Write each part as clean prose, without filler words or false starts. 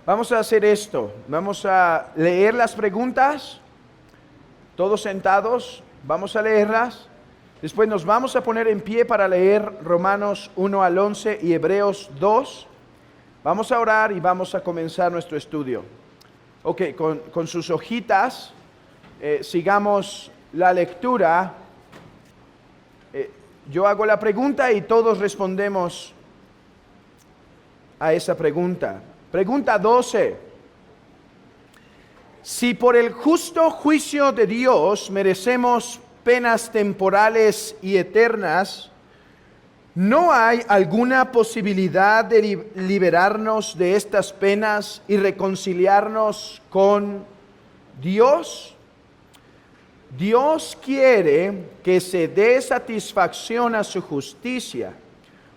Vamos a hacer esto. Vamos a leer las preguntas, todos sentados. Vamos a leerlas. Después nos vamos a poner en pie para leer Romanos 1 al 11 y Hebreos 2. Vamos a orar y vamos a comenzar nuestro estudio. Ok, con sus hojitas, sigamos la lectura. Yo hago la pregunta y todos respondemos a esa pregunta. Pregunta 12. Si por el justo juicio de Dios merecemos penas temporales y eternas, ¿no hay alguna posibilidad de liberarnos de estas penas y reconciliarnos con Dios? Dios quiere que se dé satisfacción a su justicia.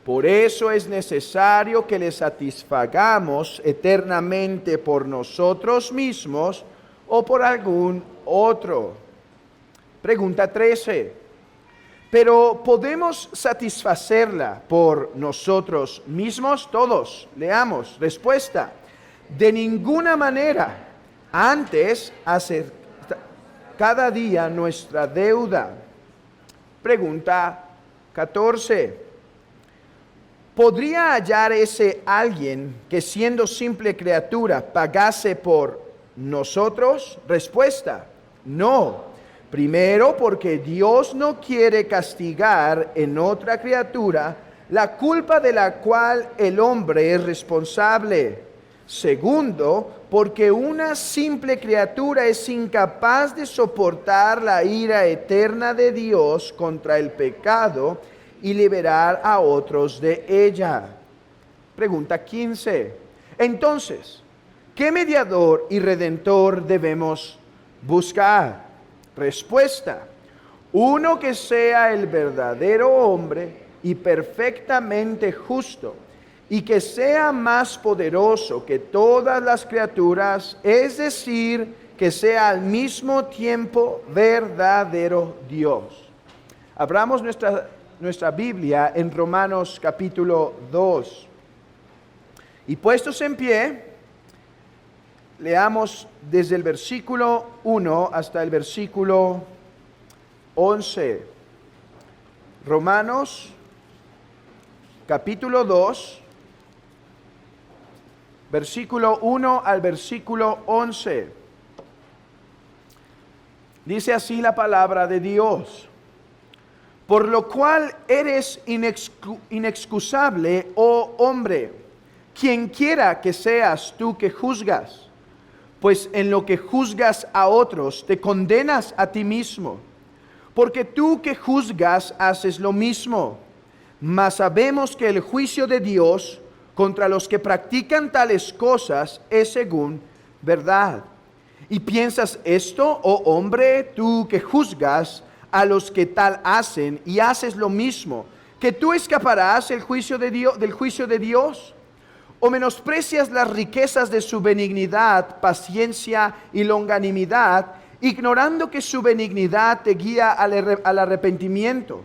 Por eso es necesario que le satisfagamos eternamente por nosotros mismos o por algún otro. Pregunta 13. Pero ¿podemos satisfacerla por nosotros mismos? Todos, leamos. Respuesta: de ninguna manera. Antes, hacer cada día nuestra deuda. Pregunta 14. ¿Podría hallar ese alguien que siendo simple criatura pagase por nosotros? Respuesta: no. Primero, porque Dios no quiere castigar en otra criatura la culpa de la cual el hombre es responsable. Segundo, porque una simple criatura es incapaz de soportar la ira eterna de Dios contra el pecado y liberar a otros de ella. Pregunta 15. Entonces, ¿qué mediador y redentor debemos buscar? Respuesta: uno que sea el verdadero hombre y perfectamente justo, y que sea más poderoso que todas las criaturas, es decir, que sea al mismo tiempo verdadero Dios. Abramos nuestra Biblia en Romanos capítulo 2. Y puestos en pie, leamos desde el versículo 1 hasta el versículo 11. Romanos capítulo 2, versículo 1 al versículo 11. Dice así la palabra de Dios: por lo cual eres inexcusable, oh hombre, quien quiera que seas tú que juzgas, pues en lo que juzgas a otros te condenas a ti mismo, porque tú que juzgas haces lo mismo. Mas sabemos que el juicio de Dios contra los que practican tales cosas es según verdad. ¿Y piensas esto, oh hombre, tú que juzgas a los que tal hacen y haces lo mismo, que tú escaparás del juicio de Dios? ¿O menosprecias las riquezas de su benignidad, paciencia y longanimidad, ignorando que su benignidad te guía al arrepentimiento?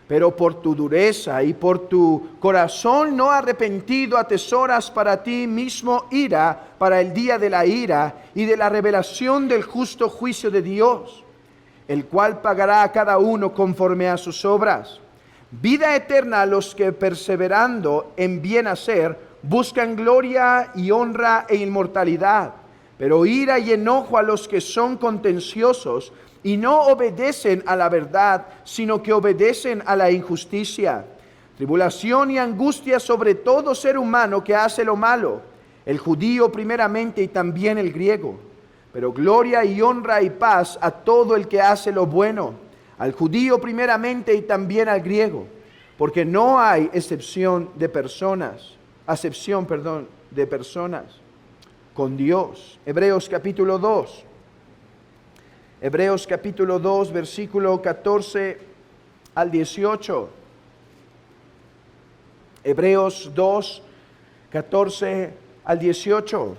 Pero por tu dureza y por tu corazón no arrepentido atesoras para ti mismo ira para el día de la ira y de la revelación del justo juicio de Dios, el cual pagará a cada uno conforme a sus obras. Vida eterna a los que perseverando en bien hacer buscan gloria y honra e inmortalidad, pero ira y enojo a los que son contenciosos y no obedecen a la verdad, sino que obedecen a la injusticia. Tribulación y angustia sobre todo ser humano que hace lo malo, el judío primeramente y también el griego. Pero gloria y honra y paz a todo el que hace lo bueno, al judío primeramente y también al griego, porque no hay acepción de personas con Dios. Hebreos capítulo 2. Hebreos capítulo 2, versículo 14 al 18. Hebreos 2, 14 al 18.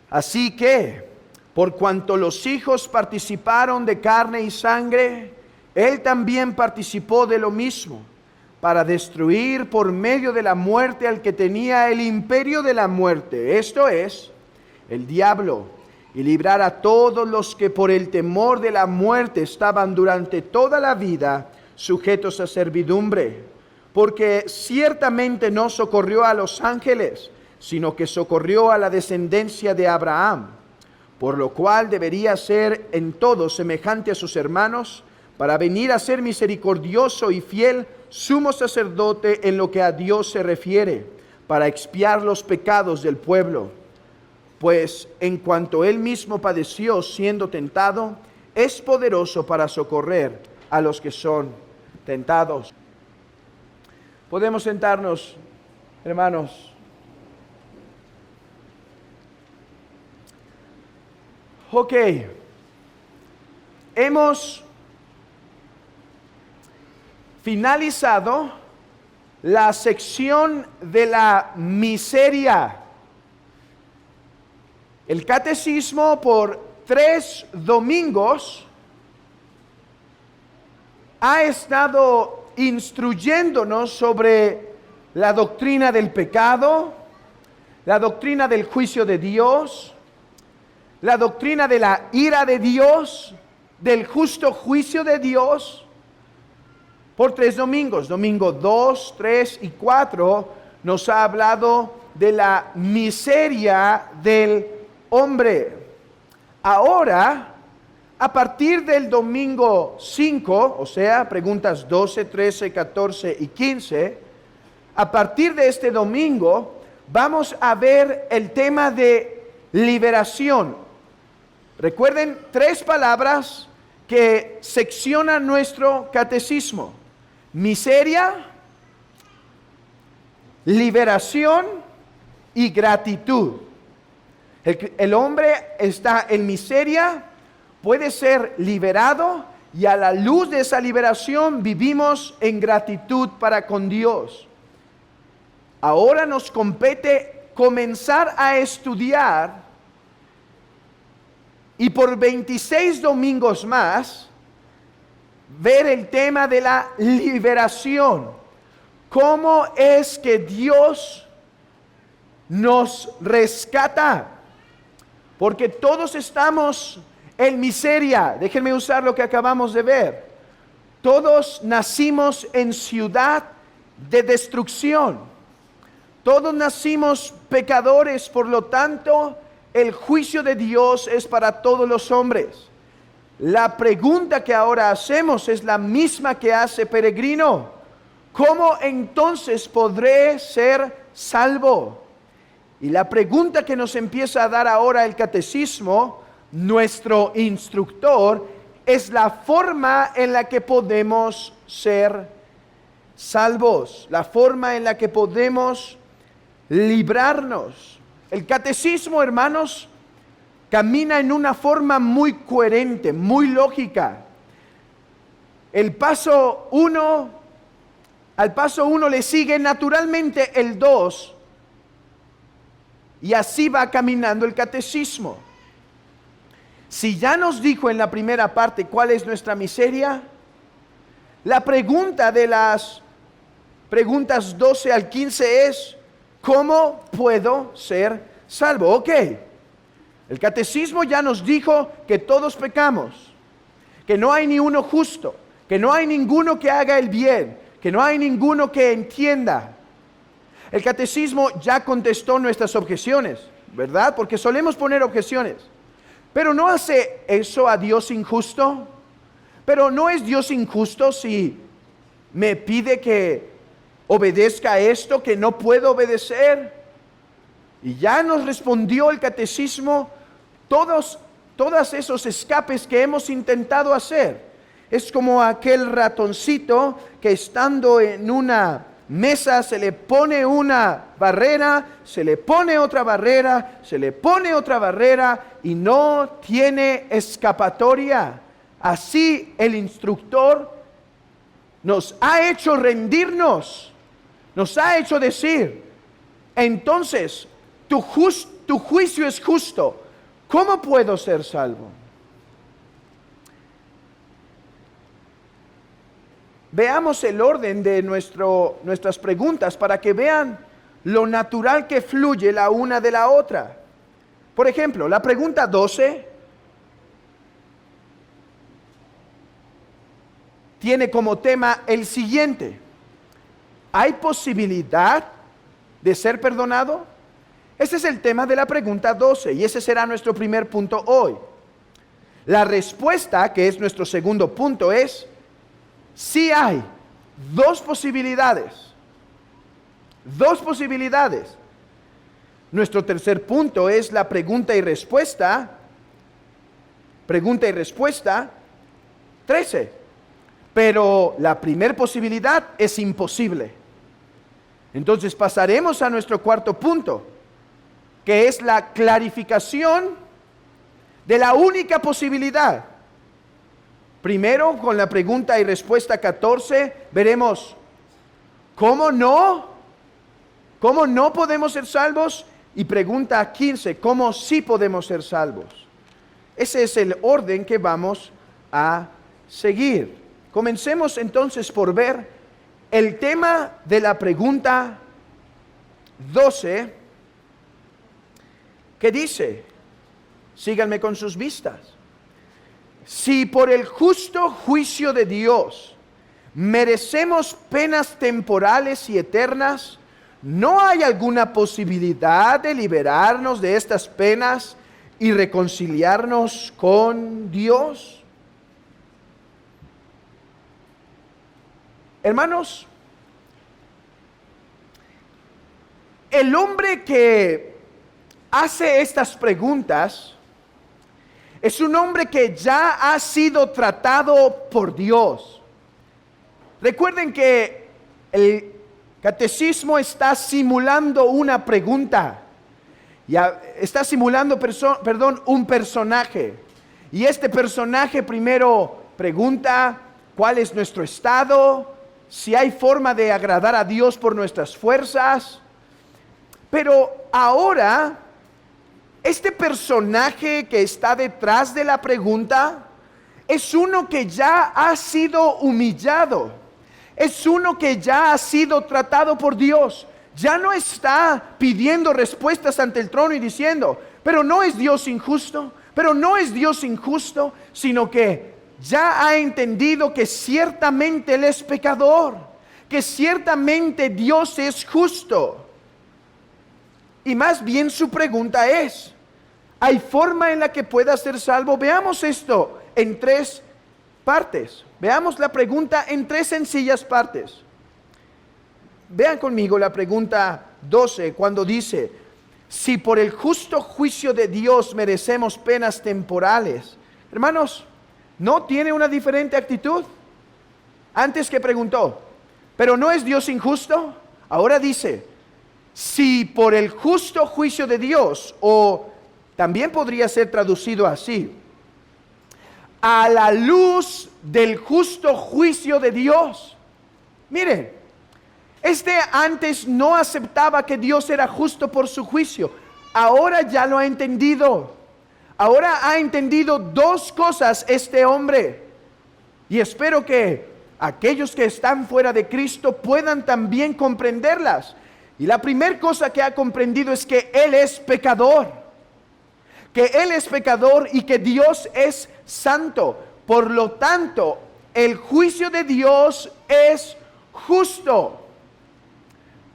Así que, por cuanto los hijos participaron de carne y sangre, Él también participó de lo mismo, para destruir por medio de la muerte al que tenía el imperio de la muerte, esto es, el diablo, y librar a todos los que por el temor de la muerte estaban durante toda la vida sujetos a servidumbre. Porque ciertamente no socorrió a los ángeles, sino que socorrió a la descendencia de Abraham, por lo cual debería ser en todo semejante a sus hermanos, para venir a ser misericordioso y fiel sumo sacerdote en lo que a Dios se refiere, para expiar los pecados del pueblo. Pues en cuanto él mismo padeció siendo tentado, es poderoso para socorrer a los que son tentados. Podemos sentarnos, hermanos. Ok, hemos finalizado la sección de la miseria. El catecismo por 3 domingos ha estado instruyéndonos sobre la doctrina del pecado, la doctrina del juicio de Dios, la doctrina de la ira de Dios, del justo juicio de Dios, por 3 domingos. Domingo 2, 3 y 4 nos ha hablado de la miseria del hombre. Ahora, a partir del domingo 5, o sea, preguntas 12, 13, 14 y 15, a partir de este domingo vamos a ver el tema de liberación. Recuerden 3 palabras que seccionan nuestro catecismo: miseria, liberación y gratitud. El hombre está en miseria, puede ser liberado, y a la luz de esa liberación vivimos en gratitud para con Dios. Ahora nos compete comenzar a estudiar, y por 26 domingos más ver el tema de la liberación. ¿Cómo es que Dios nos rescata? Porque todos estamos en miseria. Déjenme usar lo que acabamos de ver. Todos nacimos en ciudad de destrucción. Todos nacimos pecadores, por lo tanto, el juicio de Dios es para todos los hombres. La pregunta que ahora hacemos es la misma que hace Peregrino: ¿cómo entonces podré ser salvo? Y la pregunta que nos empieza a dar ahora el catecismo, nuestro instructor, es la forma en la que podemos ser salvos, la forma en la que podemos librarnos. El catecismo, hermanos, camina en una forma muy coherente, muy lógica. Al paso 1 le sigue naturalmente el 2, y así va caminando el catecismo. Si ya nos dijo en la primera parte cuál es nuestra miseria, la pregunta de las preguntas 12 al 15 es: ¿cómo puedo ser salvo? Ok, el catecismo ya nos dijo que todos pecamos, que no hay ni uno justo, que no hay ninguno que haga el bien, que no hay ninguno que entienda. El catecismo ya contestó nuestras objeciones, ¿verdad? Porque solemos poner objeciones. Pero ¿no hace eso a Dios injusto? Pero ¿no es Dios injusto si me pide que obedezca a esto que no puedo obedecer? Y ya nos respondió el catecismo todos esos escapes que hemos intentado hacer. Es como aquel ratoncito que estando en una mesa se le pone una barrera, se le pone otra barrera, se le pone otra barrera y no tiene escapatoria. Así el instructor nos ha hecho rendirnos, nos ha hecho decir: entonces tu juicio es justo, ¿cómo puedo ser salvo? veamos el orden de nuestras preguntas para que vean lo natural que fluye la una de la otra. Por ejemplo, la pregunta 12 tiene como tema el siguiente: ¿hay posibilidad de ser perdonado? Ese es el tema de la pregunta 12 y ese será nuestro primer punto hoy. La respuesta, que es nuestro segundo punto, es sí hay dos posibilidades. Dos posibilidades. Nuestro tercer punto es la pregunta y respuesta. Pregunta y respuesta 13. Pero la primera posibilidad es imposible. Entonces pasaremos a nuestro cuarto punto, que es la clarificación de la única posibilidad. Primero, con la pregunta y respuesta 14, veremos cómo no podemos ser salvos, y pregunta 15, cómo sí podemos ser salvos. Ese es el orden que vamos a seguir. Comencemos entonces por ver el tema de la pregunta 12, que dice, síganme con sus vistas: si por el justo juicio de Dios merecemos penas temporales y eternas, ¿no hay alguna posibilidad de liberarnos de estas penas y reconciliarnos con Dios? Hermanos, el hombre que hace estas preguntas es un hombre que ya ha sido tratado por Dios. Recuerden que el catecismo está simulando una pregunta. Está simulando, un personaje. Y este personaje primero pregunta cuál es nuestro estado, si hay forma de agradar a Dios por nuestras fuerzas. Pero ahora, este personaje que está detrás de la pregunta es uno que ya ha sido humillado. Es uno que ya ha sido tratado por Dios. Ya no está pidiendo respuestas ante el trono y diciendo, pero no es Dios injusto, pero no es Dios injusto, sino que ya ha entendido que ciertamente Él es pecador, que ciertamente Dios es justo. Y más bien su pregunta es, ¿hay forma en la que pueda ser salvo? Veamos esto en tres partes. Veamos la pregunta en tres sencillas partes. Vean conmigo la pregunta 12, cuando dice, si por el justo juicio de Dios merecemos penas temporales. Hermanos, ¿no tiene una diferente actitud? Antes que preguntó, ¿pero no es Dios injusto? Ahora dice, si por el justo juicio de Dios, o también podría ser traducido así, a la luz del justo juicio de Dios. Miren, antes no aceptaba que Dios era justo por su juicio. Ahora ya lo ha entendido. Ahora ha entendido dos cosas este hombre. Y espero que aquellos que están fuera de Cristo puedan también comprenderlas. Y la primera cosa que ha comprendido es que Él es pecador. Que Él es pecador y que Dios es santo. Por lo tanto, el juicio de Dios es justo.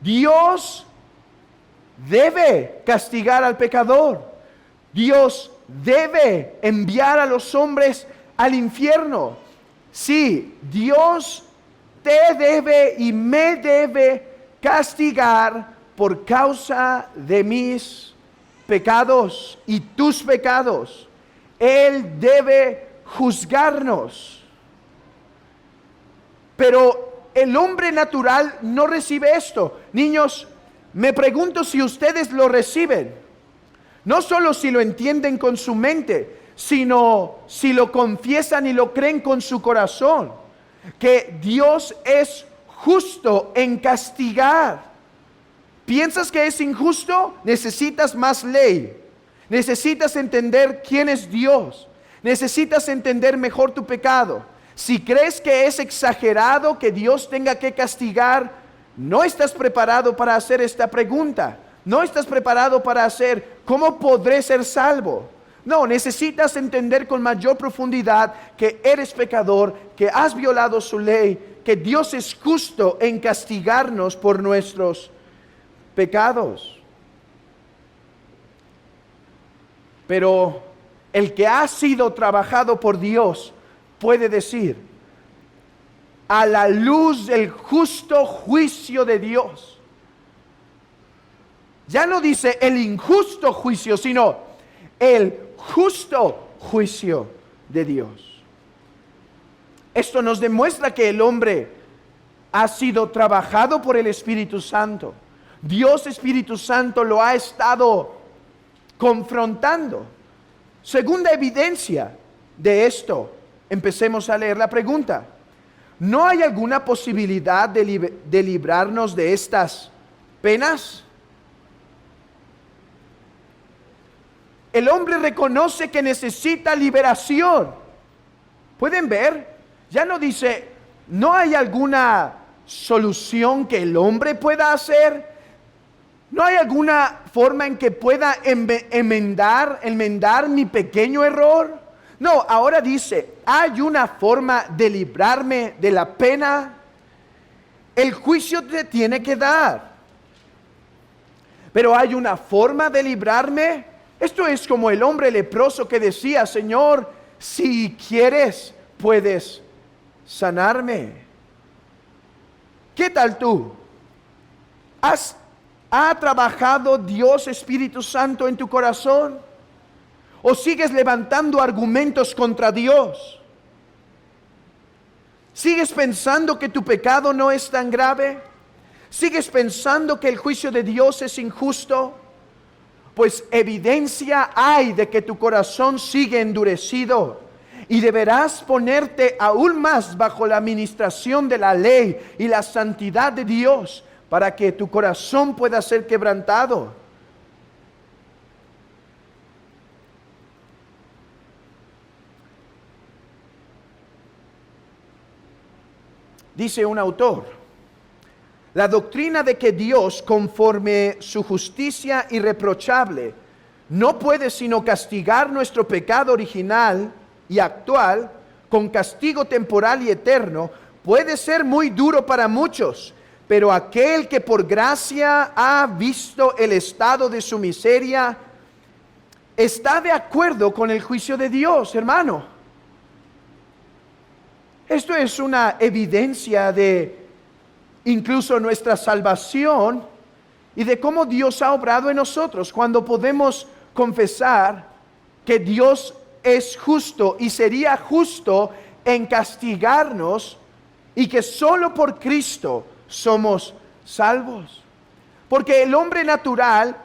Dios debe castigar al pecador. Dios debe enviar a los hombres al infierno. Sí, Dios te debe y me debe castigar por causa de mis pecados y tus pecados. Él debe juzgarnos. Pero el hombre natural no recibe esto. Niños, me pregunto si ustedes lo reciben. No solo si lo entienden con su mente, sino si lo confiesan y lo creen con su corazón. Que Dios es justo en castigar. ¿Piensas que es injusto? Necesitas más ley. Necesitas entender quién es Dios. Necesitas entender mejor tu pecado. Si crees que es exagerado que Dios tenga que castigar, no estás preparado para hacer esta pregunta. No estás preparado para hacer, ¿cómo podré ser salvo? No, necesitas entender con mayor profundidad que eres pecador, que has violado su ley, que Dios es justo en castigarnos por nuestros pecados. Pero el que ha sido trabajado por Dios puede decir, a la luz del justo juicio de Dios. Ya no dice el injusto juicio, sino el justo juicio de Dios. Esto nos demuestra que el hombre ha sido trabajado por el Espíritu Santo. Dios Espíritu Santo lo ha estado confrontando. Segunda evidencia de esto, empecemos a leer la pregunta. ¿No hay alguna posibilidad de librarnos de estas penas? El hombre reconoce que necesita liberación. ¿Pueden ver? Ya no dice, ¿no hay alguna solución que el hombre pueda hacer? ¿No hay alguna forma en que pueda enmendar mi pequeño error? No, ahora dice, ¿hay una forma de librarme de la pena? El juicio te tiene que dar. Pero ¿hay una forma de librarme? Esto es como el hombre leproso que decía, Señor, si quieres, puedes sanarme. ¿Qué tal tú? ¿Ha trabajado Dios Espíritu Santo en tu corazón? ¿O sigues levantando argumentos contra Dios? ¿Sigues pensando que tu pecado no es tan grave? ¿Sigues pensando que el juicio de Dios es injusto? Pues evidencia hay de que tu corazón sigue endurecido y deberás ponerte aún más bajo la administración de la ley y la santidad de Dios para que tu corazón pueda ser quebrantado. Dice un autor, la doctrina de que Dios, conforme su justicia irreprochable, no puede sino castigar nuestro pecado original y actual con castigo temporal y eterno, puede ser muy duro para muchos, pero aquel que por gracia ha visto el estado de su miseria, está de acuerdo con el juicio de Dios, hermano. Esto es una evidencia de incluso nuestra salvación y de cómo Dios ha obrado en nosotros cuando podemos confesar que Dios es justo y sería justo en castigarnos y que solo por Cristo somos salvos. Porque el hombre natural,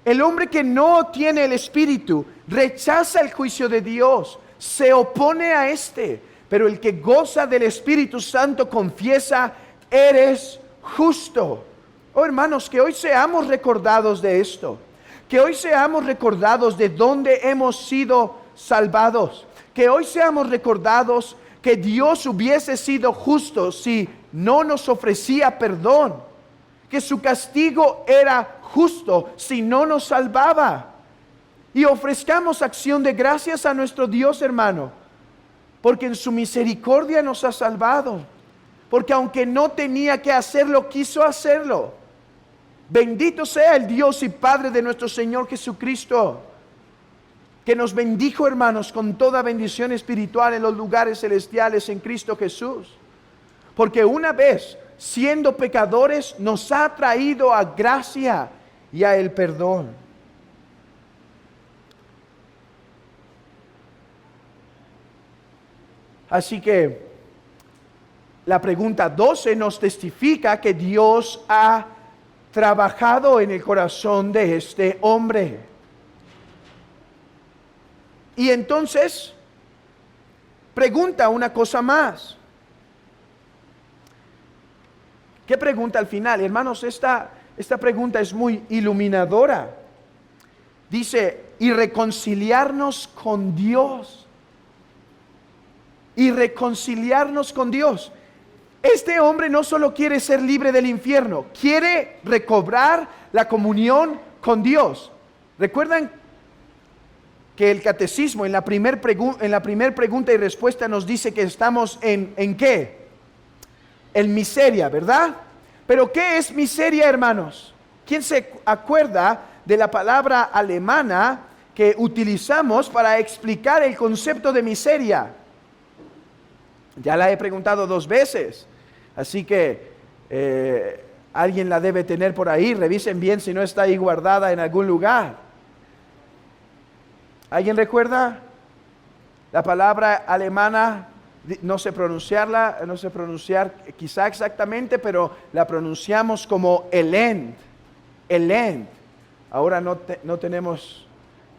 el hombre que no tiene el Espíritu, rechaza el juicio de Dios, se opone a este. Pero el que goza del Espíritu Santo confiesa, eres justo. Oh hermanos, que hoy seamos recordados de esto. Que hoy seamos recordados de dónde hemos sido salvados. Que hoy seamos recordados que Dios hubiese sido justo si no nos ofrecía perdón. Que su castigo era justo si no nos salvaba. Y ofrezcamos acción de gracias a nuestro Dios, hermano. Porque en su misericordia nos ha salvado. Porque aunque no tenía que hacerlo, quiso hacerlo. Bendito sea el Dios y Padre de nuestro Señor Jesucristo, que nos bendijo, hermanos, con toda bendición espiritual en los lugares celestiales en Cristo Jesús. Porque una vez, siendo pecadores, nos ha traído a gracia y a el perdón. Así que la pregunta 12 nos testifica que Dios ha trabajado en el corazón de este hombre. Y entonces pregunta una cosa más. ¿Qué pregunta al final? Hermanos, esta pregunta es muy iluminadora. Dice, y reconciliarnos con Dios. y reconciliarnos con Dios. Este hombre no solo quiere ser libre del infierno, quiere recobrar la comunión con Dios. ¿Recuerdan que el catecismo en la primer pregunta y respuesta nos dice que estamos en qué? En miseria, ¿verdad? Pero ¿qué es miseria, hermanos? ¿Quién se acuerda de la palabra alemana que utilizamos para explicar el concepto de miseria? Ya la he preguntado 2 veces, así que alguien la debe tener por ahí. Revisen bien si no está ahí guardada en algún lugar. ¿Alguien recuerda? La palabra alemana, no sé pronunciar quizá exactamente, pero la pronunciamos como Elend. Elend. Ahora no tenemos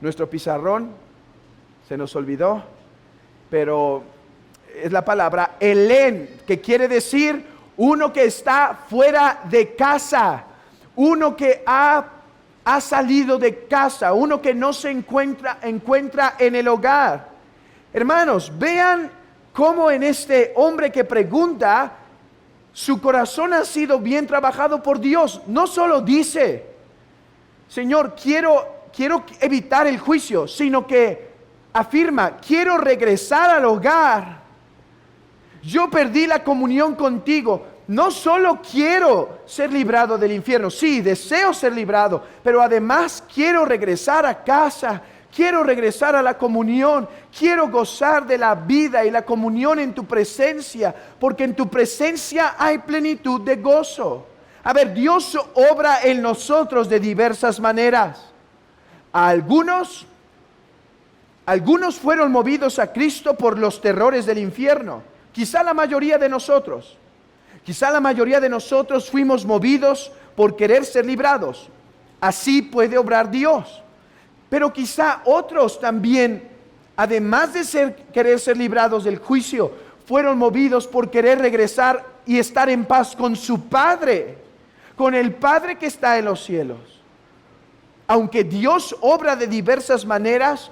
nuestro pizarrón, se nos olvidó, pero es la palabra Elend, que quiere decir uno que está fuera de casa, uno que ha salido de casa, uno que no se encuentra en el hogar. Hermanos, vean cómo en este hombre que pregunta, su corazón ha sido bien trabajado por Dios. No solo dice, Señor, quiero evitar el juicio, sino que afirma, quiero regresar al hogar. Yo perdí la comunión contigo. No solo quiero ser librado del infierno, sí, deseo ser librado, pero además quiero regresar a casa, quiero regresar a la comunión, quiero gozar de la vida y la comunión en tu presencia, porque en tu presencia hay plenitud de gozo. A ver, Dios obra en nosotros de diversas maneras. Algunos fueron movidos a Cristo por los terrores del infierno, quizá la mayoría de nosotros. Quizá la mayoría de nosotros fuimos movidos por querer ser librados. Así puede obrar Dios. Pero quizá otros también, además de querer ser librados del juicio, fueron movidos por querer regresar y estar en paz con su Padre, con el Padre que está en los cielos. Aunque Dios obra de diversas maneras,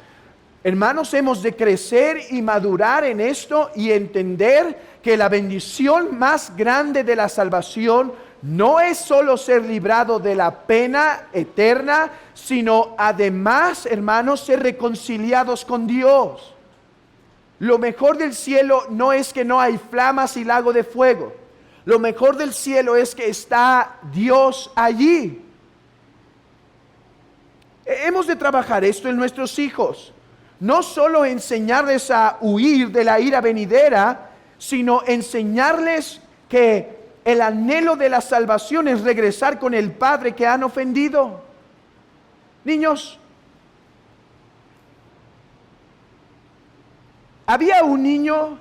hermanos, hemos de crecer y madurar en esto y entender que la bendición más grande de la salvación no es solo ser librado de la pena eterna, sino además, hermanos, ser reconciliados con Dios. Lo mejor del cielo no es que no hay flamas y lago de fuego. Lo mejor del cielo es que está Dios allí. Hemos de trabajar esto en nuestros hijos. No solo enseñarles a huir de la ira venidera, sino enseñarles que el anhelo de la salvación es regresar con el Padre que han ofendido. Niños, había un niño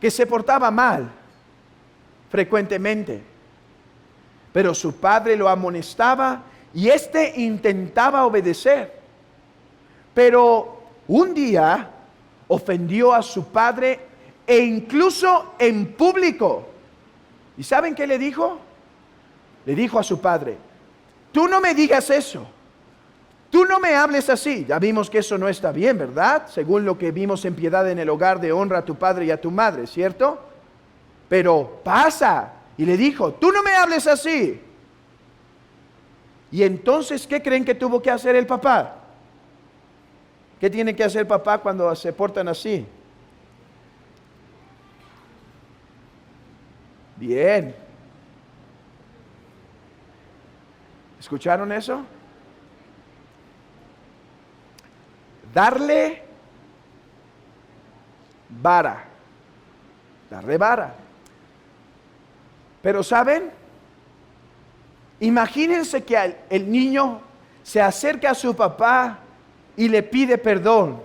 que se portaba mal frecuentemente, pero su padre lo amonestaba y éste intentaba obedecer. Pero un día ofendió a su padre e incluso en público. ¿Y saben qué le dijo? Le dijo a su padre, tú no me digas eso, tú no me hables así. Ya vimos que eso no está bien, ¿verdad? Según lo que vimos en Piedad en el Hogar de honra a tu padre y a tu madre, ¿cierto? Pero pasa. Y le dijo, tú no me hables así. Y entonces, ¿qué creen que tuvo que hacer el papá? ¿Qué tiene que hacer el papá cuando se portan así? Bien. ¿Escucharon eso? Darle vara. Darle vara. Pero ¿saben? Imagínense que el niño se acerca a su papá y le pide perdón.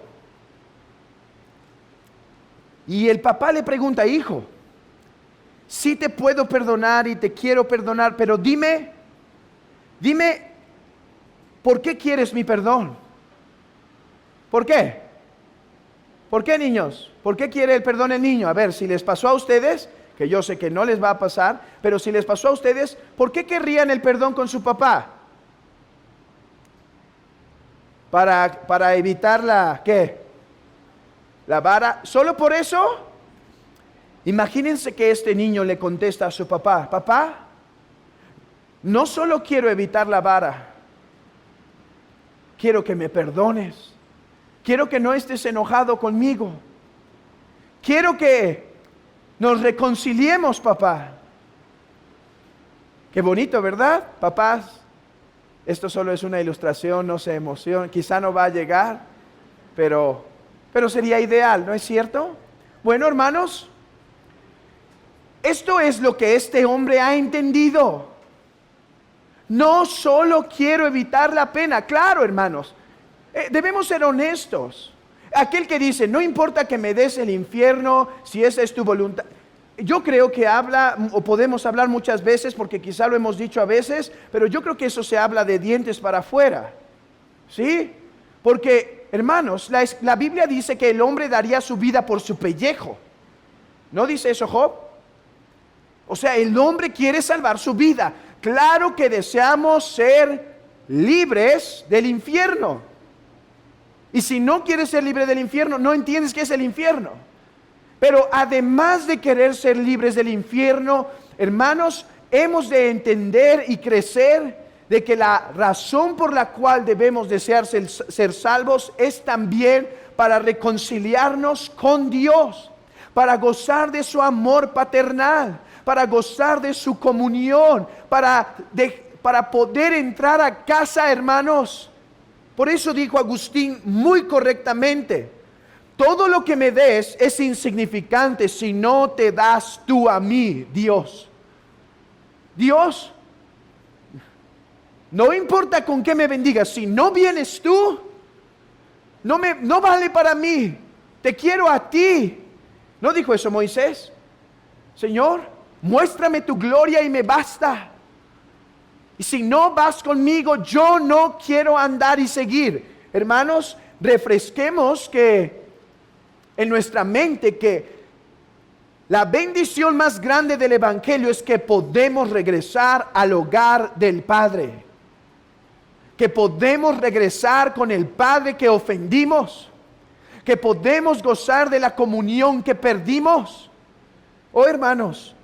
Y el papá le pregunta, hijo, sí te puedo perdonar y te quiero perdonar, pero dime, ¿por qué quieres mi perdón? ¿Por qué? ¿Por qué, niños? ¿Por qué quiere el perdón el niño? A ver, si les pasó a ustedes, que yo sé que no les va a pasar, pero si les pasó a ustedes, ¿por qué querrían el perdón con su papá? Para evitar ¿qué? la vara. ¿Solo por eso? Imagínense que este niño le contesta a su papá: papá, no solo quiero evitar la vara, quiero que me perdones. Quiero que no estés enojado conmigo. Quiero que nos reconciliemos, papá. Qué bonito, ¿verdad? Papás, esto solo es una ilustración, no se emocionen. Quizá no va a llegar, pero sería ideal, ¿no es cierto? Bueno, hermanos, esto es lo que este hombre ha entendido. No solo quiero evitar la pena. Claro, hermanos, debemos ser honestos. Aquel que dice: no importa que me des el infierno, si esa es tu voluntad. Yo creo que habla, o podemos hablar muchas veces, porque quizá lo hemos dicho a veces, pero yo creo que eso se habla de dientes para afuera. ¿Sí? Porque, hermanos, la Biblia dice que el hombre daría su vida por su pellejo. ¿No dice eso Job? O sea, el hombre quiere salvar su vida. Claro que deseamos ser libres del infierno. Y si no quieres ser libre del infierno, no entiendes qué es el infierno. Pero además de querer ser libres del infierno, hermanos, hemos de entender y crecer de que la razón por la cual debemos desear ser salvos es también para reconciliarnos con Dios, para gozar de su amor paternal, para gozar de su comunión, para poder entrar a casa, hermanos. Por eso dijo Agustín muy correctamente: todo lo que me des es insignificante si no te das tú a mí, Dios. Dios, no importa con qué me bendigas, si no vienes tú, no vale para mí. Te quiero a ti. ¿No dijo eso Moisés? Señor, muéstrame tu gloria y me basta. Y si no vas conmigo, yo no quiero andar y seguir. Hermanos, refresquemos en nuestra mente que la bendición más grande del Evangelio es que podemos regresar al hogar del Padre. Que podemos regresar con el Padre que ofendimos. Que podemos gozar de la comunión que perdimos. Oh, hermanos,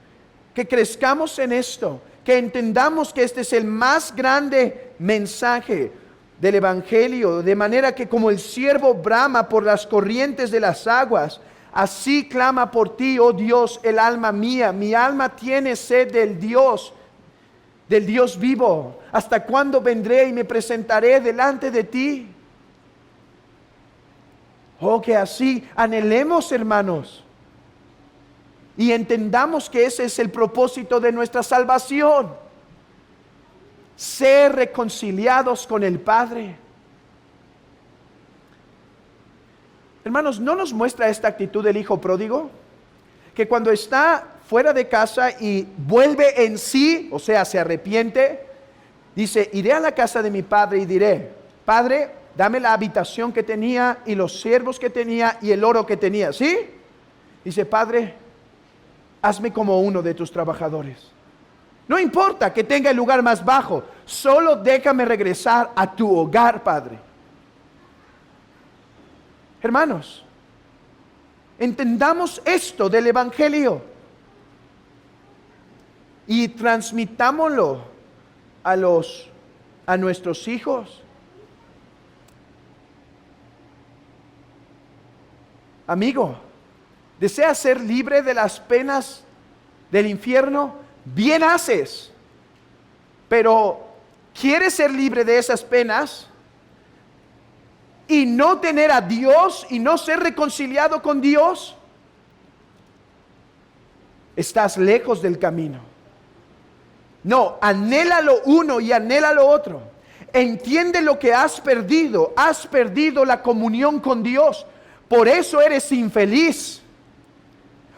que crezcamos en esto. Que entendamos que este es el más grande mensaje del Evangelio, de manera que como el ciervo brama por las corrientes de las aguas, así clama por ti, oh Dios, el alma mía. Mi alma tiene sed del Dios vivo. ¿Hasta cuándo vendré y me presentaré delante de ti? Oh, que así anhelemos, hermanos, y entendamos que ese es el propósito de nuestra salvación: ser reconciliados con el Padre. Hermanos, ¿no nos muestra esta actitud del hijo pródigo? Que cuando está fuera de casa y vuelve en sí, o sea, se arrepiente, dice: iré a la casa de mi padre y diré: Padre, dame la habitación que tenía y los siervos que tenía y el oro que tenía. ¿Sí? Dice: Padre, hazme como uno de tus trabajadores. No importa que tenga el lugar más bajo, solo déjame regresar a tu hogar, Padre. Hermanos, entendamos esto del Evangelio y transmitámoslo a nuestros hijos. Amigo, ¿deseas ser libre de las penas del infierno? Bien haces. Pero ¿quieres ser libre de esas penas y no tener a Dios y no ser reconciliado con Dios? Estás lejos del camino. No, anhela lo uno y anhela lo otro. Entiende lo que has perdido. Has perdido la comunión con Dios. Por eso eres infeliz.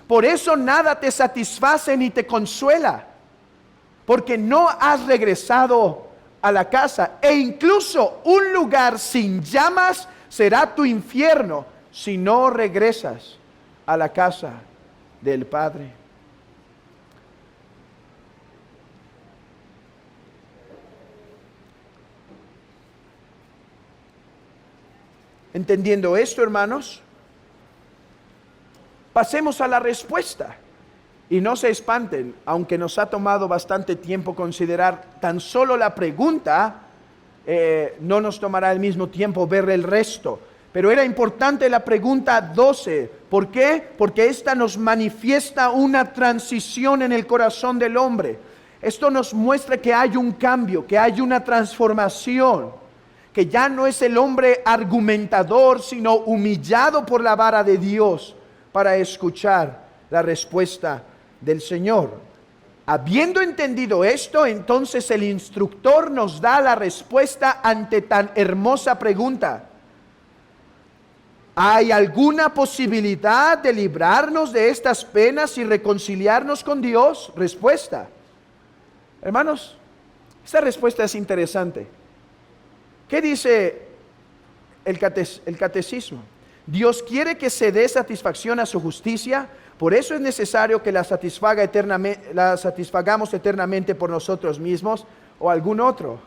Por eso nada te satisface ni te consuela. Porque no has regresado a la casa. E incluso un lugar sin llamas será tu infierno si no regresas a la casa del Padre. Entendiendo esto, hermanos, pasemos a la respuesta. Y no se espanten, aunque nos ha tomado bastante tiempo considerar tan solo la pregunta, no nos tomará el mismo tiempo ver el resto. Pero era importante la pregunta 12. ¿Por qué? Porque esta nos manifiesta una transición en el corazón del hombre. Esto nos muestra que hay un cambio, que hay una transformación, que ya no es el hombre argumentador, sino humillado por la vara de Dios para escuchar la respuesta del Señor. Habiendo entendido esto, entonces el instructor nos da la respuesta ante tan hermosa pregunta. ¿Hay alguna posibilidad de librarnos de estas penas y reconciliarnos con Dios? Respuesta. Hermanos, esta respuesta es interesante. ¿Qué dice el catecismo? Dios quiere que se dé satisfacción a su justicia, por eso es necesario que la satisfagamos eternamente por nosotros mismos o algún otro.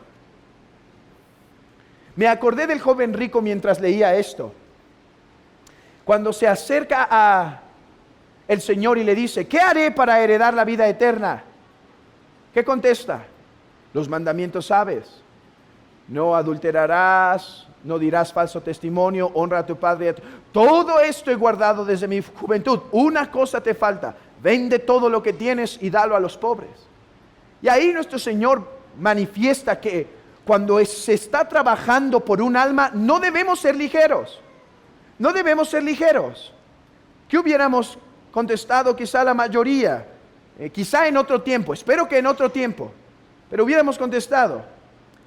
Me acordé del joven rico mientras leía esto. Cuando se acerca a el Señor y le dice, ¿qué haré para heredar la vida eterna? ¿Qué contesta? Los mandamientos sabes. No adulterarás, no dirás falso testimonio, honra a tu padre. Todo esto he guardado desde mi juventud. Una cosa te falta, vende todo lo que tienes y dalo a los pobres. Y ahí nuestro Señor manifiesta que cuando se está trabajando por un alma, no debemos ser ligeros. No debemos ser ligeros. ¿Qué hubiéramos contestado quizá la mayoría? Quizá en otro tiempo, espero que en otro tiempo. Pero hubiéramos contestado,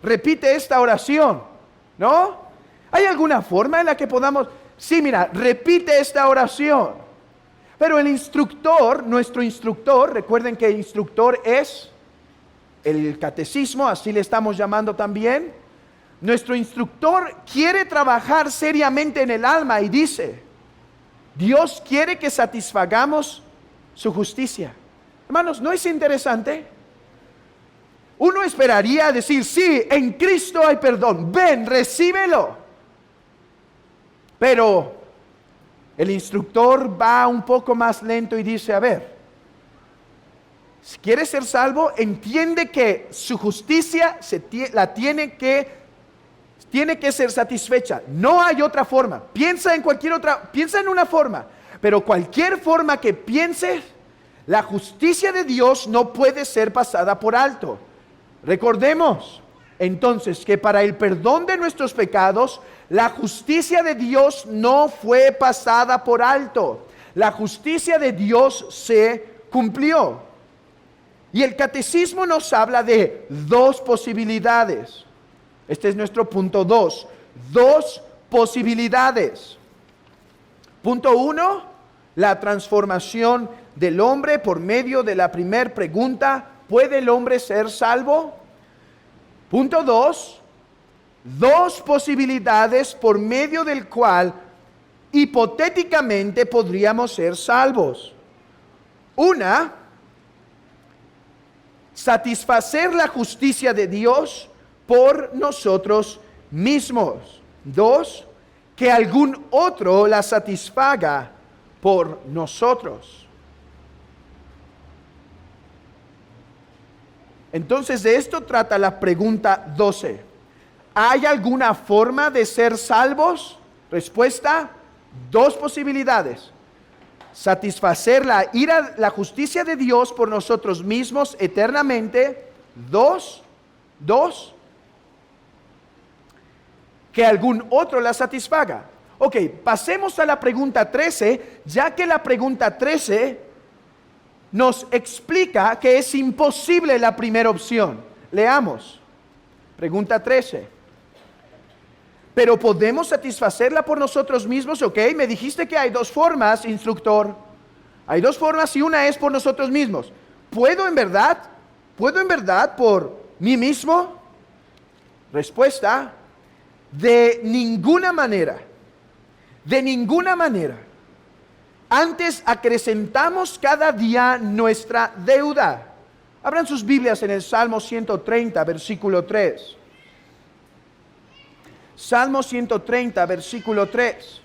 repite esta oración, ¿no? ¿Hay alguna forma en la que podamos? Sí, mira, repite esta oración. Pero el instructor, nuestro instructor, recuerden que el instructor es el catecismo, así le estamos llamando también. Nuestro instructor quiere trabajar seriamente en el alma y dice, Dios quiere que satisfagamos su justicia. Hermanos, ¿no es interesante? Uno esperaría decir, sí, en Cristo hay perdón, ven, recíbelo. Pero el instructor va un poco más lento y dice, a ver, si quieres ser salvo, entiende que su justicia tiene que ser satisfecha. No hay otra forma. Piensa en una forma, pero cualquier forma que pienses, la justicia de Dios no puede ser pasada por alto. Recordemos entonces que para el perdón de nuestros pecados, la justicia de Dios no fue pasada por alto. La justicia de Dios se cumplió. Y el catecismo nos habla de dos posibilidades. Este es nuestro punto 2. Dos posibilidades. Punto 1, la transformación del hombre por medio de la primera pregunta, ¿puede el hombre ser salvo? Punto 2, dos posibilidades por medio del cual hipotéticamente podríamos ser salvos. Una, satisfacer la justicia de Dios por nosotros mismos. 2, que algún otro la satisfaga por nosotros. Entonces de esto trata la pregunta 12. ¿Hay alguna forma de ser salvos? Respuesta, dos posibilidades. Satisfacer la justicia de Dios por nosotros mismos eternamente. Dos, que algún otro la satisfaga. Ok, pasemos a la pregunta 13, ya que la pregunta 13 nos explica que es imposible la primera opción. Leamos. Pregunta 13. Pero podemos satisfacerla por nosotros mismos, ok. Me dijiste que hay dos formas, instructor. Hay dos formas y una es por nosotros mismos. ¿Puedo en verdad por mí mismo? Respuesta, de ninguna manera. De ninguna manera. Antes acrecentamos cada día nuestra deuda. Abran sus Biblias en el Salmo 130, versículo 3. Salmo 130, versículo 3.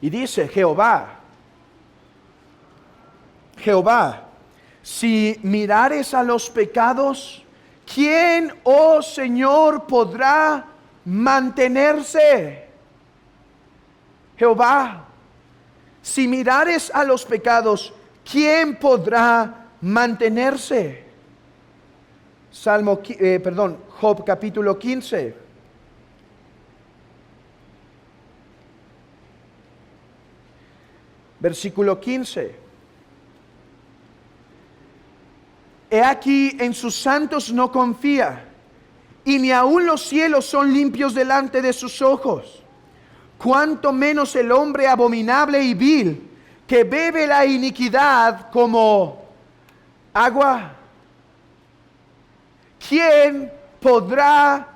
Y dice Jehová, si mirares a los pecados, ¿quién, oh Señor, podrá mantenerse? Jehová, si mirares a los pecados, ¿quién podrá mantenerse? Job capítulo 15. Versículo 15. He aquí, en sus santos no confía, y ni aun los cielos son limpios delante de sus ojos. Cuanto menos el hombre abominable y vil, que bebe la iniquidad como agua. ¿Quién podrá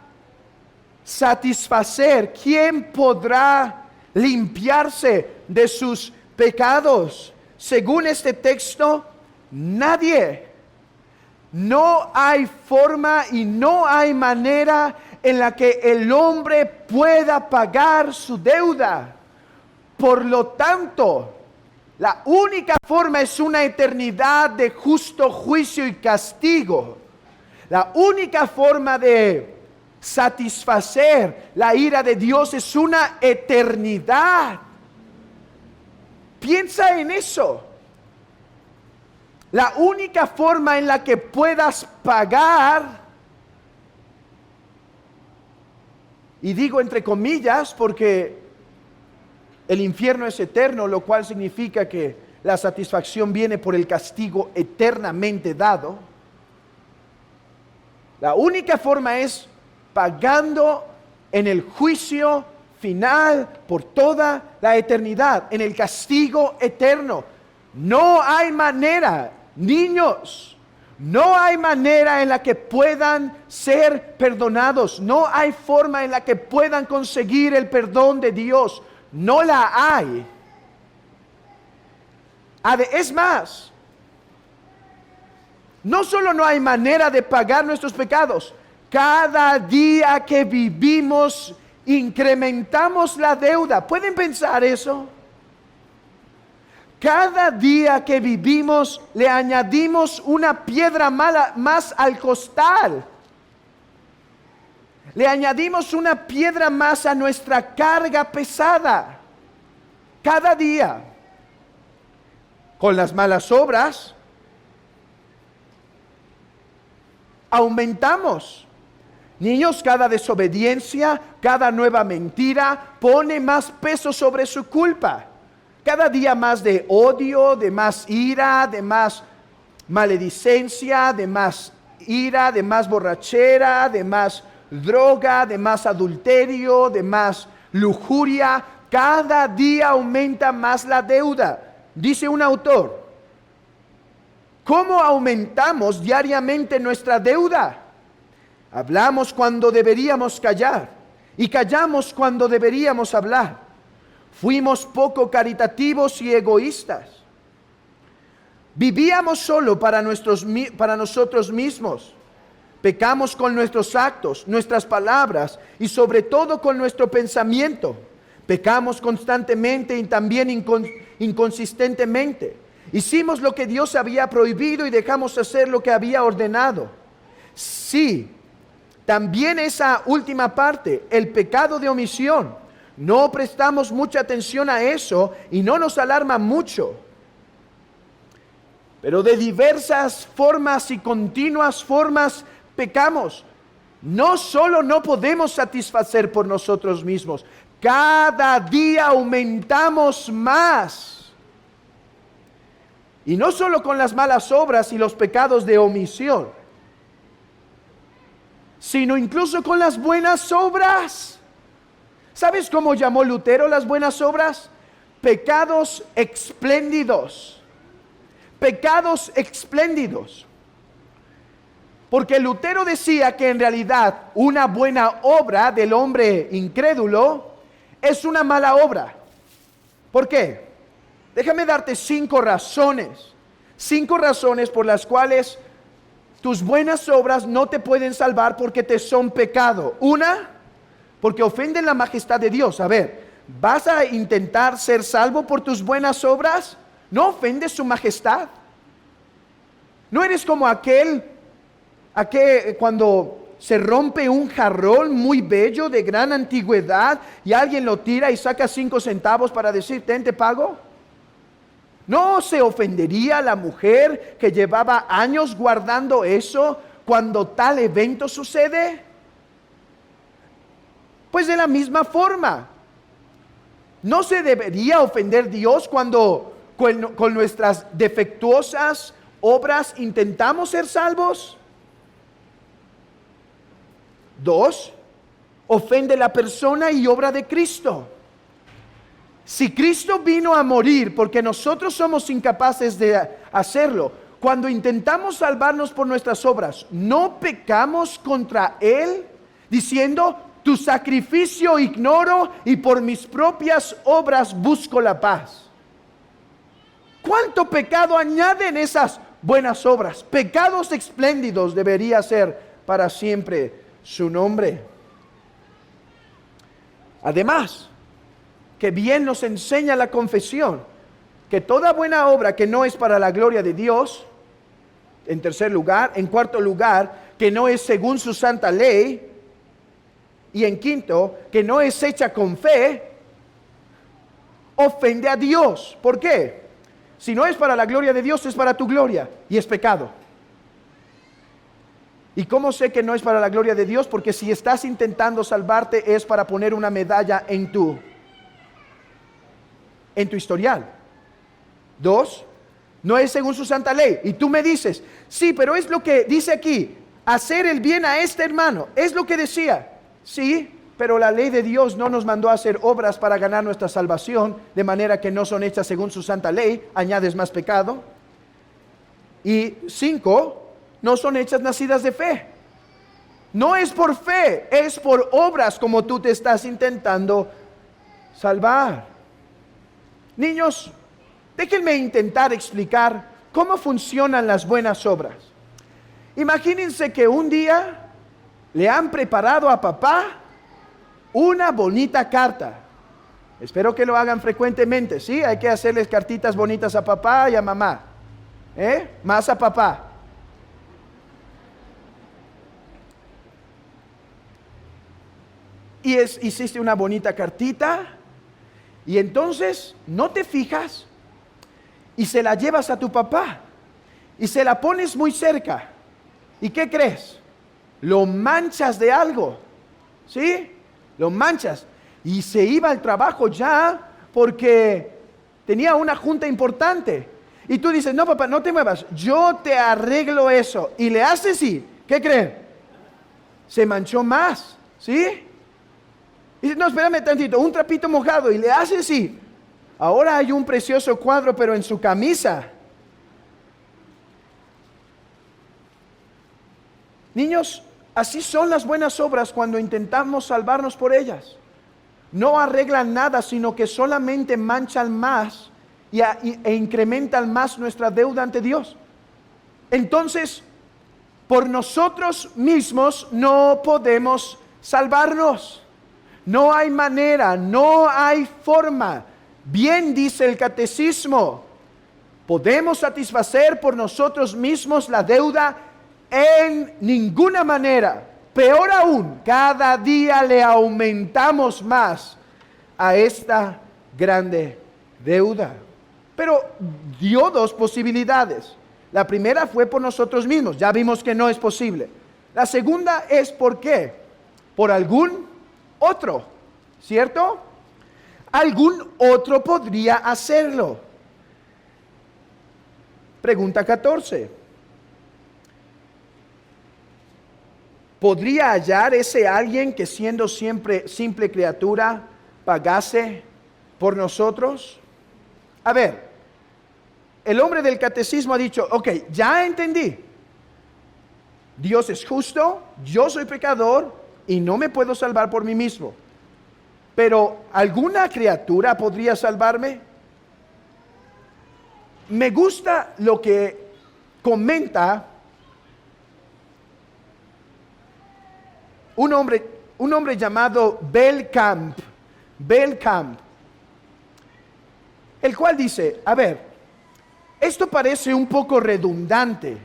satisfacer? ¿Quién podrá limpiarse de sus pecados? Según este texto, nadie. No hay forma y no hay manera en la que el hombre pueda pagar su deuda. Por lo tanto, la única forma es una eternidad de justo juicio y castigo. La única forma de satisfacer la ira de Dios es una eternidad. Piensa en eso. La única forma en la que puedas pagar, y digo entre comillas porque el infierno es eterno, lo cual significa que la satisfacción viene por el castigo eternamente dado. La única forma es pagando en el juicio final por toda la eternidad, en el castigo eterno. No hay manera, niños, no hay manera en la que puedan ser perdonados. No hay forma en la que puedan conseguir el perdón de Dios. No la hay. Es más, no solo no hay manera de pagar nuestros pecados, cada día que vivimos incrementamos la deuda. ¿Pueden pensar eso? Cada día que vivimos le añadimos una piedra más al costal. Le añadimos una piedra más a nuestra carga pesada. Cada día. Con las malas obras aumentamos. Niños, cada desobediencia, cada nueva mentira pone más peso sobre su culpa. Cada día más de odio, de más ira, de más maledicencia, de más ira, de más borrachera, de más droga, de más adulterio, de más lujuria. Cada día aumenta más la deuda. Dice un autor, ¿cómo aumentamos diariamente nuestra deuda? Hablamos cuando deberíamos callar y callamos cuando deberíamos hablar. Fuimos poco caritativos y egoístas. Vivíamos solo para nosotros mismos. Pecamos con nuestros actos, nuestras palabras y sobre todo con nuestro pensamiento. Pecamos constantemente y también inconsistentemente. Hicimos lo que Dios había prohibido y dejamos hacer lo que había ordenado. Sí, también esa última parte, el pecado de omisión. No prestamos mucha atención a eso y no nos alarma mucho. Pero de diversas formas y continuas formas pecamos. No solo no podemos satisfacer por nosotros mismos, cada día aumentamos más. Y no solo con las malas obras y los pecados de omisión, sino incluso con las buenas obras. ¿Sabes cómo llamó Lutero las buenas obras? Pecados espléndidos. Pecados espléndidos. Porque Lutero decía que en realidad una buena obra del hombre incrédulo es una mala obra. ¿Por qué? Déjame darte 5 razones. 5 razones por las cuales tus buenas obras no te pueden salvar porque te son pecado. Una, porque ofenden la majestad de Dios. A ver, ¿Vas a intentar ser salvo por tus buenas obras? ¿No ofendes su majestad? ¿No eres como aquel cuando se rompe un jarrón muy bello de gran antigüedad y alguien lo tira y saca 5 centavos para decir, ten, te pago? ¿No se ofendería la mujer que llevaba años guardando eso cuando tal evento sucede? Pues de la misma forma, ¿no se debería ofender Dios cuando con nuestras defectuosas obras intentamos ser salvos? 2, ofende la persona y obra de Cristo. Si Cristo vino a morir porque nosotros somos incapaces de hacerlo, cuando intentamos salvarnos por nuestras obras, ¿no pecamos contra Él diciendo, tu sacrificio ignoro y por mis propias obras busco la paz? ¿Cuánto pecado añaden esas buenas obras? Pecados espléndidos debería ser para siempre su nombre. Además, que bien nos enseña la confesión, que toda buena obra que no es para la gloria de Dios, en tercer lugar, en cuarto lugar, que no es según su santa ley, y en quinto, que no es hecha con fe, ofende a Dios. ¿Por qué? Si no es para la gloria de Dios, es para tu gloria, y es pecado. ¿Y cómo sé que no es para la gloria de Dios? Porque si estás intentando salvarte es para poner una medalla en tu historial. 2, no es según su santa ley. Y tú me dices, sí, pero es lo que dice aquí, hacer el bien a este hermano, es lo que decía. Sí, pero la ley de Dios no nos mandó a hacer obras para ganar nuestra salvación, de manera que no son hechas según su santa ley, añades más pecado. Y 5, no son hechas nacidas de fe. No es por fe, es por obras como tú te estás intentando salvar. Niños, déjenme intentar explicar cómo funcionan las buenas obras. Imagínense que un día le han preparado a papá una bonita carta. Espero que lo hagan frecuentemente, ¿sí? Hay que hacerles cartitas bonitas a papá y a mamá. Más a papá. Y hiciste una bonita cartita y entonces no te fijas y se la llevas a tu papá y se la pones muy cerca. ¿Y qué crees? Lo manchas de algo, ¿sí? Lo manchas. Y se iba al trabajo ya porque tenía una junta importante. Y tú dices, no papá, no te muevas, yo te arreglo eso. Y le haces y, ¿qué creen? Se manchó más, ¿sí? Y dice, no, espérame tantito, un trapito mojado, y le hace así. Ahora hay un precioso cuadro, pero en su camisa. Niños, así son las buenas obras cuando intentamos salvarnos por ellas. No arreglan nada, sino que solamente manchan más e incrementan más nuestra deuda ante Dios. Entonces, por nosotros mismos no podemos salvarnos. No hay manera, no hay forma. Bien dice el catecismo, ¿podemos satisfacer por nosotros mismos la deuda? En ninguna manera. Peor aún, cada día le aumentamos más a esta grande deuda. Pero dio 2 posibilidades. La primera fue por nosotros mismos, ya vimos que no es posible. La segunda es ¿por qué? Por algún otro, ¿cierto? Algún otro podría hacerlo. Pregunta 14. ¿Podría hallar ese alguien que siendo siempre simple criatura pagase por nosotros? A ver, el hombre del catecismo ha dicho, ok, ya entendí. Dios es justo, yo soy pecador y no me puedo salvar por mí mismo. Pero ¿alguna criatura podría salvarme? Me gusta lo que comenta un hombre llamado Belkamp. Belkamp, el cual dice, a ver, esto parece un poco redundante,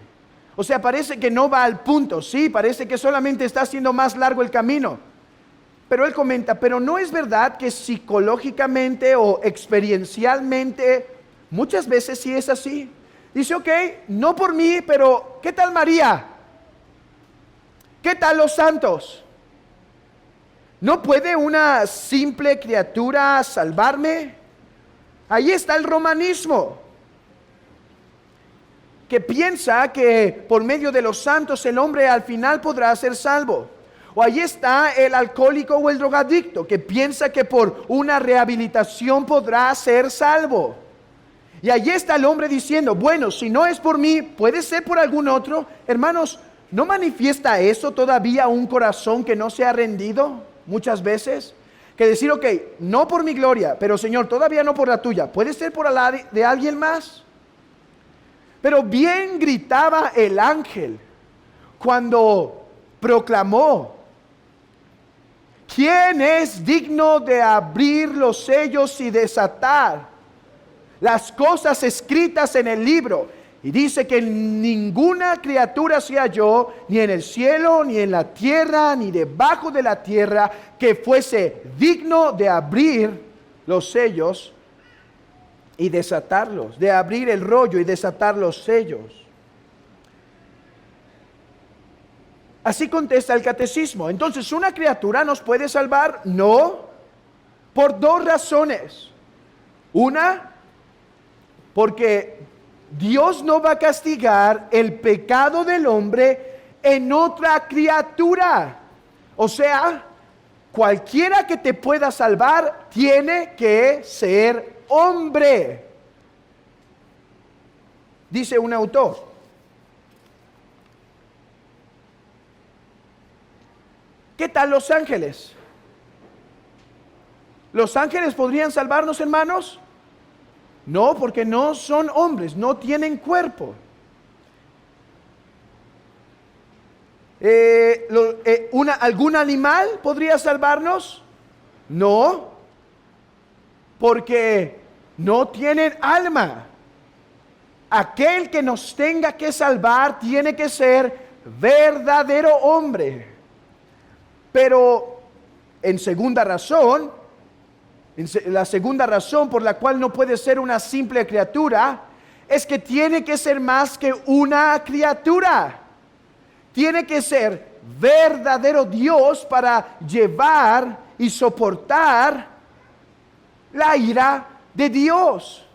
o sea, parece que no va al punto, sí, parece que solamente está haciendo más largo el camino, pero él comenta, pero no es verdad que psicológicamente o experiencialmente muchas veces sí es así. Dice, ok, no por mí, pero ¿qué tal María? ¿Qué tal los santos? ¿No puede una simple criatura salvarme? Ahí está el romanismo, que piensa que por medio de los santos el hombre al final podrá ser salvo. O ahí está el alcohólico o el drogadicto, que piensa que por una rehabilitación podrá ser salvo. Y allí está el hombre diciendo, bueno, si no es por mí, puede ser por algún otro. Hermanos, ¿no manifiesta eso todavía un corazón que no se ha rendido muchas veces? Que decir, ok, no por mi gloria, pero Señor, todavía no por la tuya. ¿Puede ser por la de alguien más? Pero bien gritaba el ángel cuando proclamó, ¿quién es digno de abrir los sellos y desatar las cosas escritas en el libro? Y dice que ninguna criatura se halló, ni en el cielo, ni en la tierra, ni debajo de la tierra, que fuese digno de abrir los sellos y desatarlos, de abrir el rollo y desatar los sellos. Así contesta el catecismo. Entonces, ¿una criatura nos puede salvar? No, por dos razones. Una, porque Dios no va a castigar el pecado del hombre en otra criatura. O sea, cualquiera que te pueda salvar tiene que ser hombre. Dice un autor, ¿qué tal los ángeles? ¿Los ángeles podrían salvarnos, hermanos? No, porque no son hombres, no tienen cuerpo. ¿Algún animal podría salvarnos? No, porque no tienen alma. Aquel que nos tenga que salvar tiene que ser verdadero hombre. Pero la segunda razón por la cual no puede ser una simple criatura es que tiene que ser más que una criatura. Tiene que ser verdadero Dios para llevar y soportar la ira de Dios.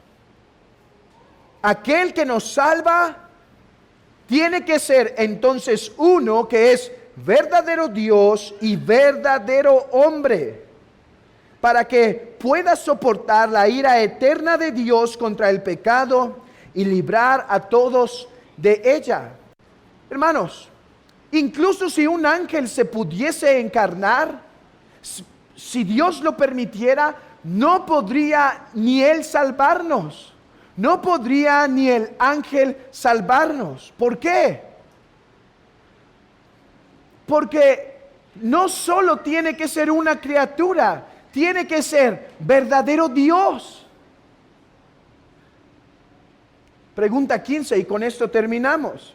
Aquel que nos salva tiene que ser entonces uno que es verdadero Dios y verdadero hombre, para que pueda soportar la ira eterna de Dios contra el pecado y librar a todos de ella. Hermanos, incluso si un ángel se pudiese encarnar, si Dios lo permitiera, no podría ni él salvarnos. No podría ni el ángel salvarnos. ¿Por qué? Porque no solo tiene que ser una criatura, tiene que ser verdadero Dios. Pregunta 15 y con esto terminamos.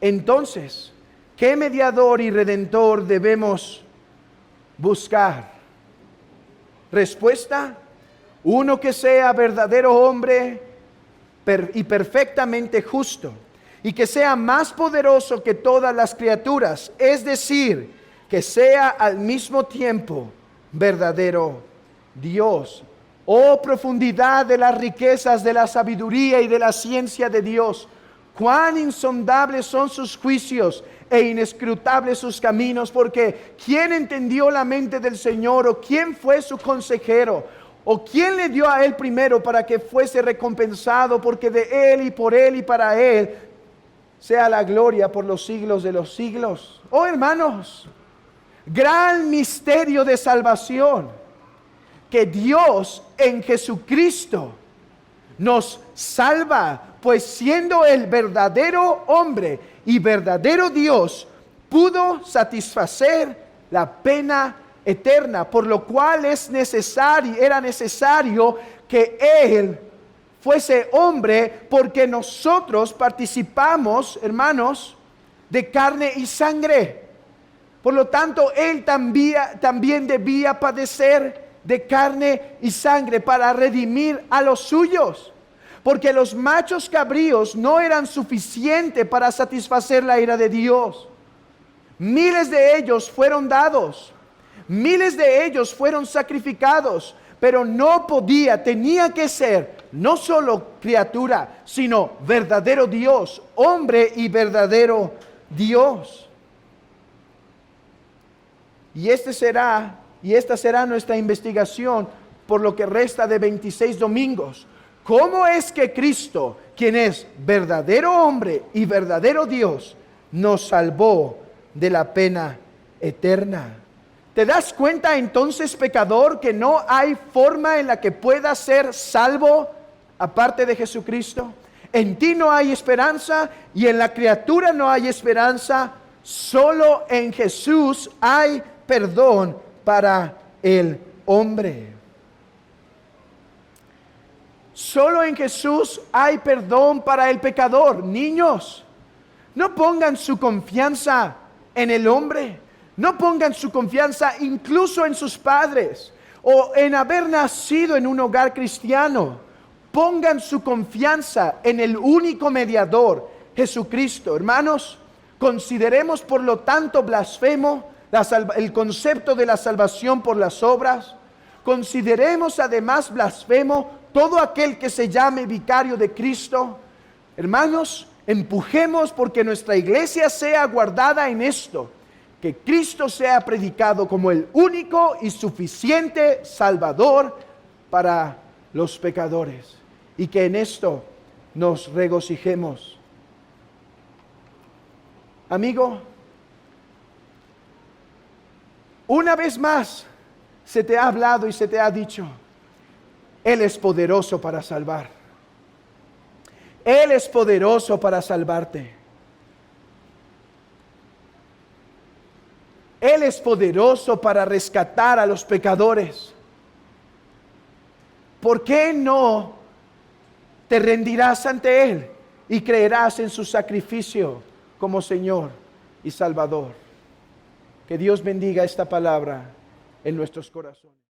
Entonces, ¿qué mediador y redentor debemos buscar? Respuesta: uno que sea verdadero hombre y perfectamente justo, y que sea más poderoso que todas las criaturas, es decir, que sea al mismo tiempo verdadero Dios. Oh profundidad de las riquezas de la sabiduría y de la ciencia de Dios, cuán insondables son sus juicios e inescrutables sus caminos, porque ¿quién entendió la mente del Señor? ¿O quién fue su consejero? ¿O quién le dio a él primero para que fuese recompensado? Porque de él y por él y para él sea la gloria por los siglos de los siglos. Oh hermanos, gran misterio de salvación, que Dios en Jesucristo nos salva, pues siendo el verdadero hombre y verdadero Dios, pudo satisfacer la pena eterna, por lo cual era necesario que Él fuese hombre, porque nosotros participamos, hermanos, de carne y sangre. Por lo tanto, Él también debía padecer de carne y sangre para redimir a los suyos, porque los machos cabríos no eran suficientes para satisfacer la ira de Dios. Miles de ellos fueron dados, miles de ellos fueron sacrificados, pero tenía que ser no solo criatura, sino verdadero Dios, hombre y verdadero Dios. Y esta será nuestra investigación por lo que resta de 26 domingos. ¿Cómo es que Cristo, quien es verdadero hombre y verdadero Dios, nos salvó de la pena eterna? ¿Te das cuenta entonces, pecador, que no hay forma en la que puedas ser salvo aparte de Jesucristo? En ti no hay esperanza y en la criatura no hay esperanza. Solo en Jesús hay perdón para el hombre. Solo en Jesús hay perdón para el pecador. Niños, no pongan su confianza en el hombre. No pongan su confianza incluso en sus padres o en haber nacido en un hogar cristiano. Pongan su confianza en el único mediador, Jesucristo. Hermanos, consideremos por lo tanto blasfemo el concepto de la salvación por las obras. Consideremos además blasfemo todo aquel que se llame vicario de Cristo. Hermanos, empujemos porque nuestra iglesia sea guardada en esto, que Cristo sea predicado como el único y suficiente Salvador para los pecadores, y que en esto nos regocijemos. Amigo, una vez más se te ha hablado y se te ha dicho: Él es poderoso para salvar. Él es poderoso para salvarte. Él es poderoso para rescatar a los pecadores. ¿Por qué no te rendirás ante Él y creerás en su sacrificio como Señor y Salvador? Que Dios bendiga esta palabra en nuestros corazones.